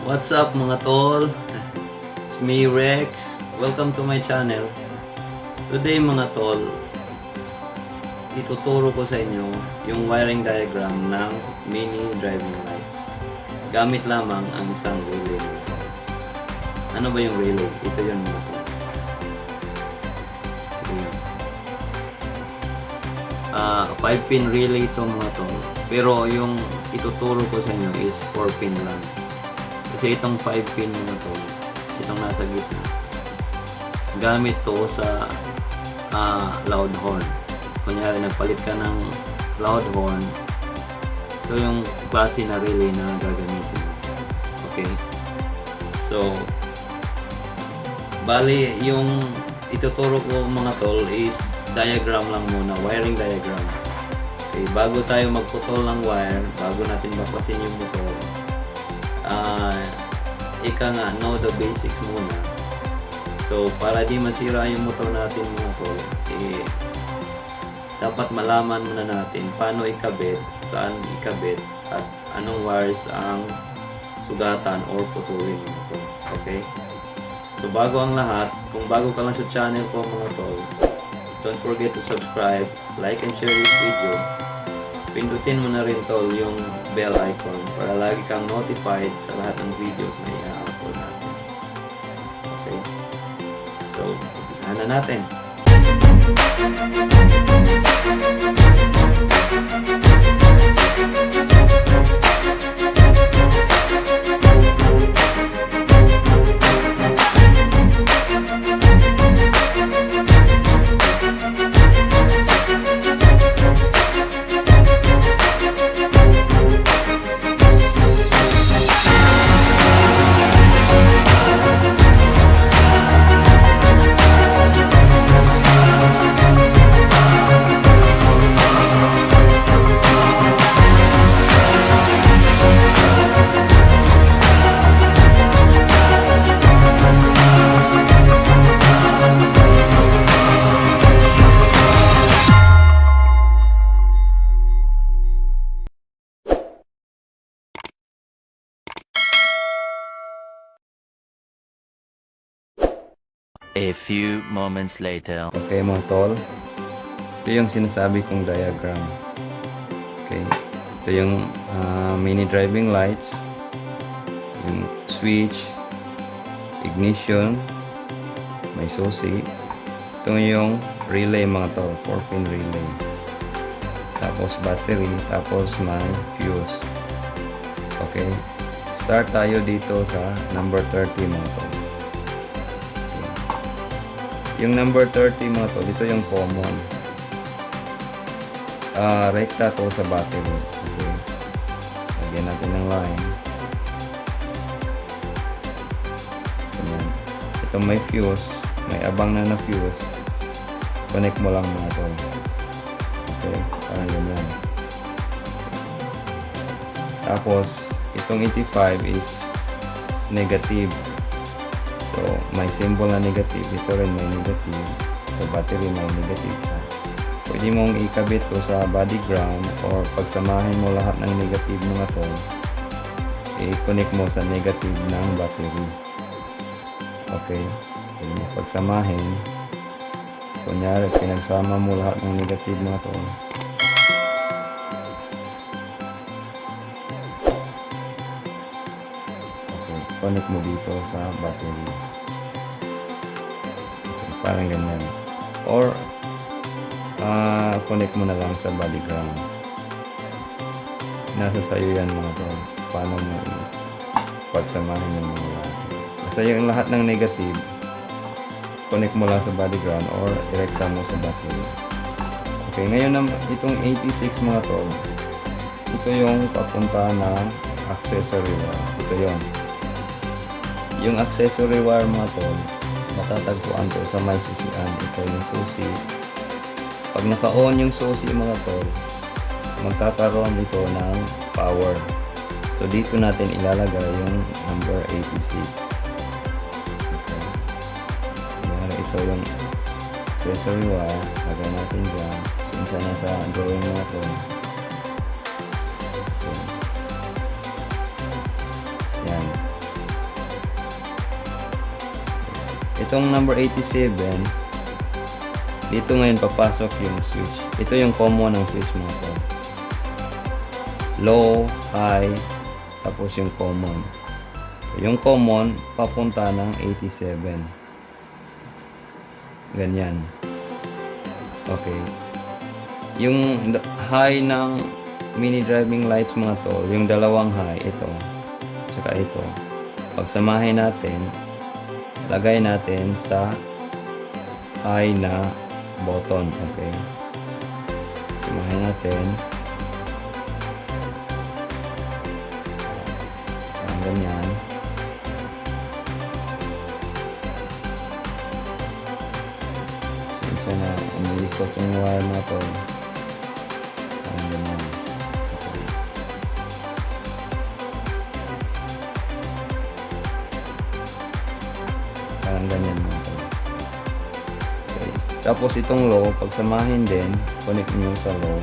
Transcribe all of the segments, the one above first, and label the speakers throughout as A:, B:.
A: What's up mga tol? It's me Rex. Welcome to my channel. Today mga tol, ituturo ko sa inyo yung wiring diagram ng mini driving lights. Gamit lamang ang isang relay. Ano ba yung relay? Ito yun mga tol. Ito yun. 5-pin relay ito mga tol. Pero yung ituturo ko sa inyo is 4-pin lang. Kasi itong 5-pin na to, itong nasa gitna, gamit to sa loud horn. Kunyari nagpalit ka ng loud horn, ito yung klase na relay na gagamitin. Okay? So, bali yung ituturo ko mga tol is diagram lang muna, wiring diagram. Okay, bago tayo magputol ng wire, bago natin baklasin yung motor, ika nga, know the basics muna. So, para di masira yung motor natin mga tol, dapat malaman muna natin paano ikabit, saan ikabit, at anong wires ang sugatan or putulin mga tol. Okay? So, bago ang lahat, kung bago ka lang sa channel ko mga tol, don't forget to subscribe, like and share this video. Pindutin mo na rin tol yung bell icon para lagi kang notified sa lahat ng videos na i-upload natin. Okay? So, umpisahan na natin.
B: A few moments later.
A: Okay mga tol, ito yung sinasabi kong diagram. Okay, ito yung mini driving lights, yung switch, ignition, may susi. Ito yung relay mga tol, 4-pin relay. Tapos battery, tapos may fuse. Okay, start tayo dito sa number 30 mga tol. Yung number 30 mga tol, ito yung common. Rekta to sa battery. Okay. Lagyan natin ng line. Ayan. Ito may fuse. May abang na fuse. Connect mo lang mga tol. Okay. Parang ganyan. Tapos, itong 85 is negative. So, may symbol na negative. Ito rin may negative. Ito battery may negative siya. Pwede mong ikabit to sa body ground or pagsamahin mo lahat ng negative mga to, i-connect mo sa negative ng battery. Okay. Pwede mo pagsamahin. Kunyari, pinagsama mo lahat ng negative mga to. Connect mo dito sa battery. Okay, parang ganyan. Or connect mo na lang sa body ground. Nasa sayo yan mga tol. Paano mo pagsamahin yung mga lahat. Basta yung lahat ng negative, connect mo lang sa body ground or direkta mo sa battery. Okay, ngayon itong 86 mga tol, ito yung papunta ng accessory wire. Ito yon. Yung accessory wire mga tol, matatagpuan to sa may susian. Ito yung susi. Pag naka-on yung susi mga tol, magkakaroon ito ng power. So dito natin ilalagay yung number 86. Okay. Ito yung accessory wire. Lagay natin dyan. Sinsa na sa drawing mga tol. Okay. Yan. itong number 87, dito ngayon papasok yung switch. Ito yung common ng switch mga tol. Low, high, tapos yung common. Yung common, papunta ng 87. Ganyan. Okay. Yung high ng mini driving lights mga tol, yung dalawang high, ito, tsaka ito. Pagsamahin natin, lagay natin sa high na button. Okay. Samahin natin. Ganyan. Sensya na umilikot yung wire na to. Ganyan. Okay. Parang ganyan mga to. Okay. Tapos itong low, pagsamahin din, connect nyo sa low.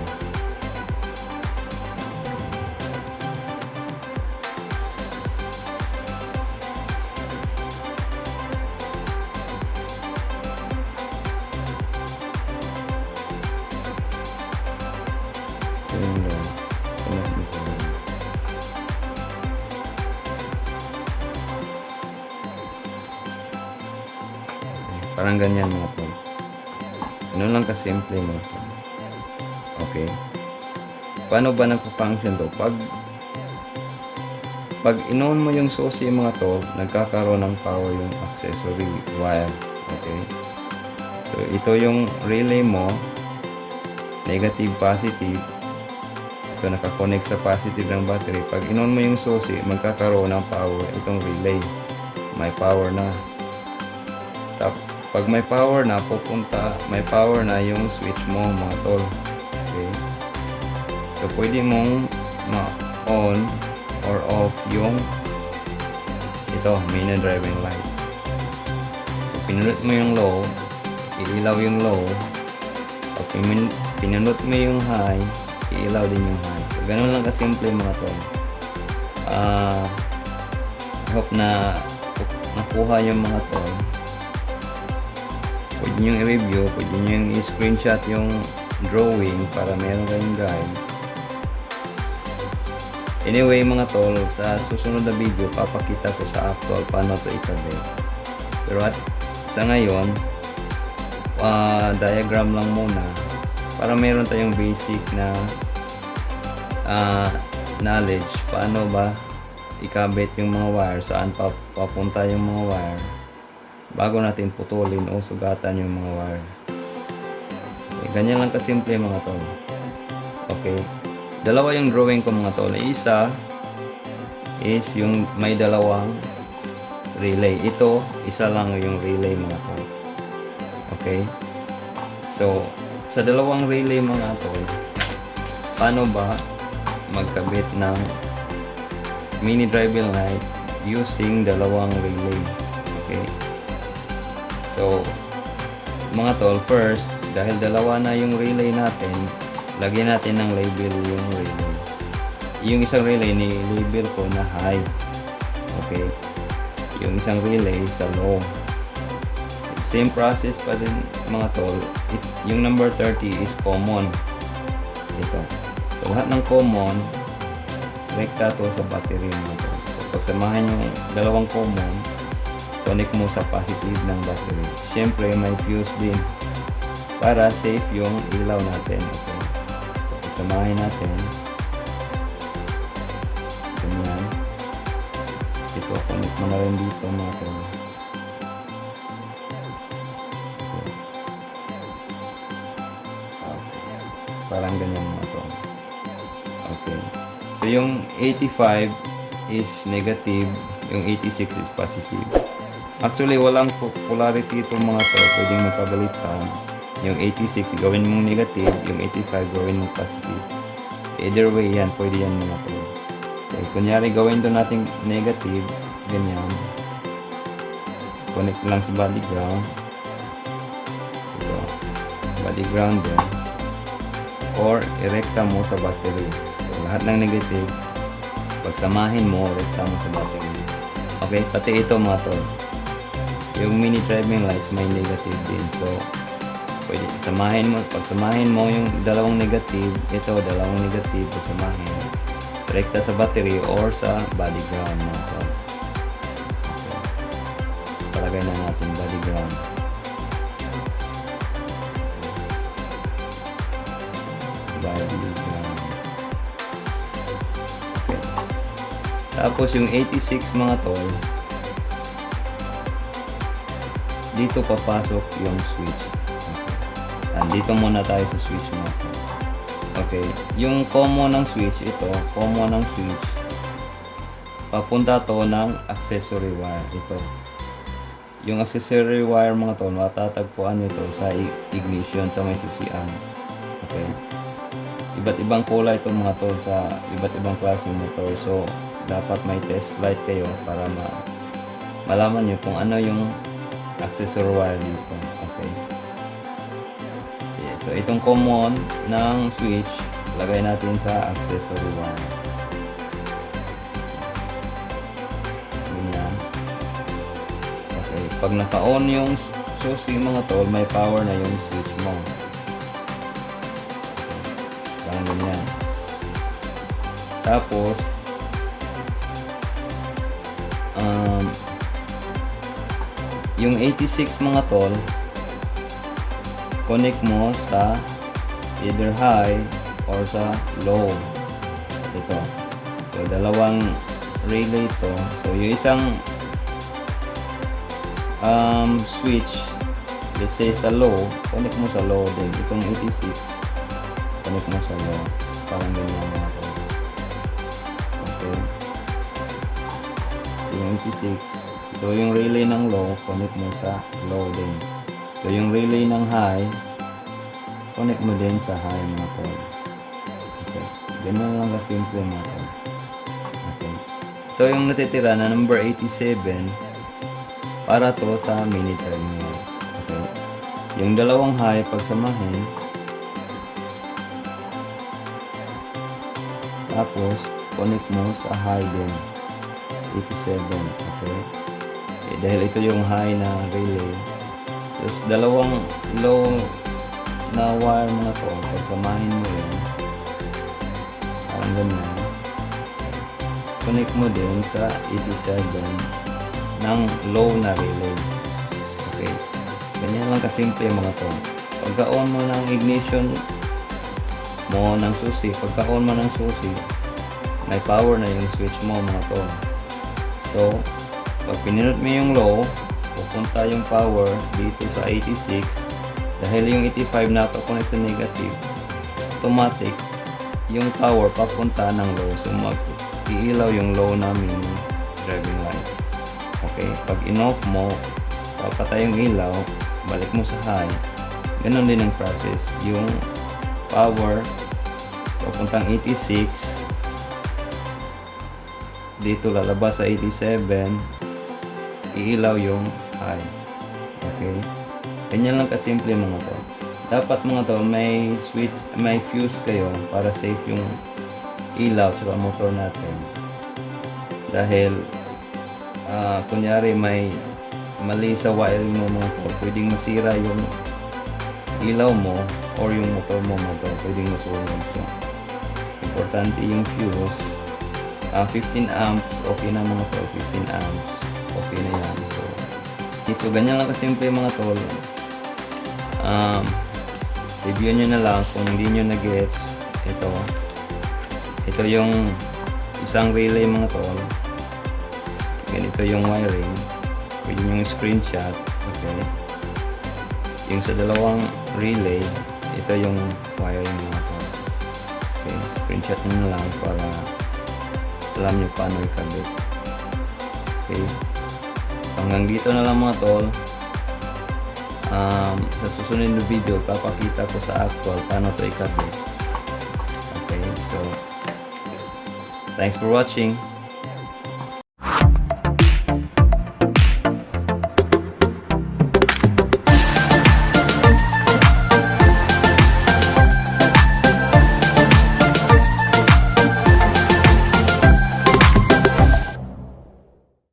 A: Parang ganyan mga tol. Ano lang kasimple mga tol. Okay. Paano ba nagpa-function to? Pag in-on mo yung susi mga tol, nagkakaroon ng power yung accessory wire. Okay. So ito yung relay mo, negative, positive. Ito nakakonect sa positive ng battery. Pag in-on mo yung susi, magkakaroon ng power itong relay. May power na. Pag may power na, may power na yung switch mo mga tol. Okay. So pwede mong ma-on or off yung ito, mini driving light. So, pinindot mo yung low, iilaw yung low. Pag pinindot mo yung high, iilaw din yung high. So ganun lang kasimple mga tol. I hope na nakuha yung mga tol. Pwede nyo i-review, pwede nyo i-screenshot yung drawing para meron kayong guide. Anyway mga tol, sa susunod na video, papakita ko sa actual paano to ikabit. Pero sa ngayon, diagram lang muna para meron tayong basic na knowledge paano ba ikabit yung mga wire, saan papunta yung mga wire bago natin putulin o sugatan yung mga wire. Okay, ganyan lang kasimple mga tol. Okay. Dalawa yung drawing ko mga tol. Isa is yung may dalawang relay. Ito, isa lang yung relay mga tol. Okay. So, sa dalawang relay mga tol, paano ba magkabit ng mini driving light using dalawang relay? Okay. So, mga tol, first, dahil dalawa na yung relay natin, lagyan natin ng label yung relay. Yung isang relay, ni-label ko na high. Okay. Yung isang relay sa low. Same process pa din mga tol. Yung number 30 is common. Ito. So, lahat ng common, rekta to sa battery mga tol. So, pagsamahan yung dalawang common, connect mo sa positive ng battery. Siyempre, may fuse din para safe yung ilaw natin. Okay. Pagsamahin natin. Ganyan. Ito, connect mo na rin dito mga tol. Okay. Parang ganyan mga tol. Okay. So, yung 85 is negative, yung 86 is positive. Actually, walang polarity itong mga to. Pwedeng magpabaliktad. Yung 86, gawin mong negative. Yung 85, gawin mong positive. Either way yan. Pwede yan mga to. Okay, kunyari, gawin doon natin negative. Ganyan. Connect lang sa body ground. Ito. Body ground din. Or, irekta mo sa battery. So, lahat ng negative, pagsamahin mo, irekta mo sa battery. Okay, pati ito mga to. yung mini driving lights may negative din. So, pwede pagsamahin mo yung dalawang negative, ito dalawang negative, pagsamahin direkta sa battery or sa body ground mga tol. Okay. Palagay na natin body ground. Body ground. Okay. Tapos yung 86 mga tol, dito papasok yung switch. Dito muna tayo sa switch natin. Okay, yung common ng switch, ito, common ng switch, papunta to ng accessory wire. Ito. Yung accessory wire mga to, matatagpuan nito sa ignition, sa may susian. Okay. Iba't ibang kulay itong mga to sa iba't ibang klaseng motor. So, dapat may test light kayo para malaman nyo kung ano yung accessory wire dito. Okay. So, itong common ng switch, lagay natin sa accessory wire. Ganyan. Okay. Pag naka-on yung susi mga tol, may power na yung switch mo. Parang ganyan. Tapos, yung 86 mga tol, connect mo sa either high or sa low. Ito. So, dalawang relay ito. So, yung isang switch, let's say sa low, connect mo sa low din. Itong 86, connect mo sa low. Parang ganyan mga ito. Okay. Yung 86, ito yung relay ng low, connect mo sa low din. So, yung relay ng high, connect mo din sa high mga tol. Okay. Ganyan lang kasimple mga tol. Okay. Ito yung natitira na number 87 para to sa mini terminals. Okay. Yung dalawang high, pagsamahin. Tapos, connect mo sa high din. 87. Okay. Dahil ito yung high na relay. Tapos dalawang low na wire mga to, pagsamahin mo yun, parang ganyan, connect mo din sa 87 ng low na relay. Okay, ganyan lang kasimple mga to. Pagka-on mo ng ignition mo ng susi, pagka-on mo ng susi, may power na yung switch mo mga to. So, pag pinindot mo yung low, pupunta yung power dito sa 86. Dahil yung 85 nakakonect sa negative, automatic yung power papunta ng low. So mag-iilaw yung low namin driving lights. Okay, pag in-off mo, papatay yung ilaw, balik mo sa high. Ganon din ang process. Yung power papuntang 86, dito lalabas sa 87, iilaw yung high. Okay, ganyan lang kasimple mga to. Dapat mga to may switch, may fuse kayo para safe yung ilaw sa motor natin. Dahil kunyari may mali sa wiring mo mga to, pwedeng masira yung ilaw mo or yung motor mo mga to, pwedeng masunog. So, importante yung fuse. 15 amps, okay na mga to, 15 amps, okay na yan. So ganyan lang kasimple mga tol. Review nyo na lang kung hindi nyo na-gets. Ito yung isang relay mga tol. Ganito yung wiring. Pwede nyo screenshot. Okay. Yung sa dalawang relay, ito yung wiring mga tol. Okay, screenshot nyo na lang para alam nyo paano ikabit. Okay. Hanggang dito na lang mga tol. Sa susunod na video, papakita ko sa actual paano ito ikabit. Okay, so thanks for watching.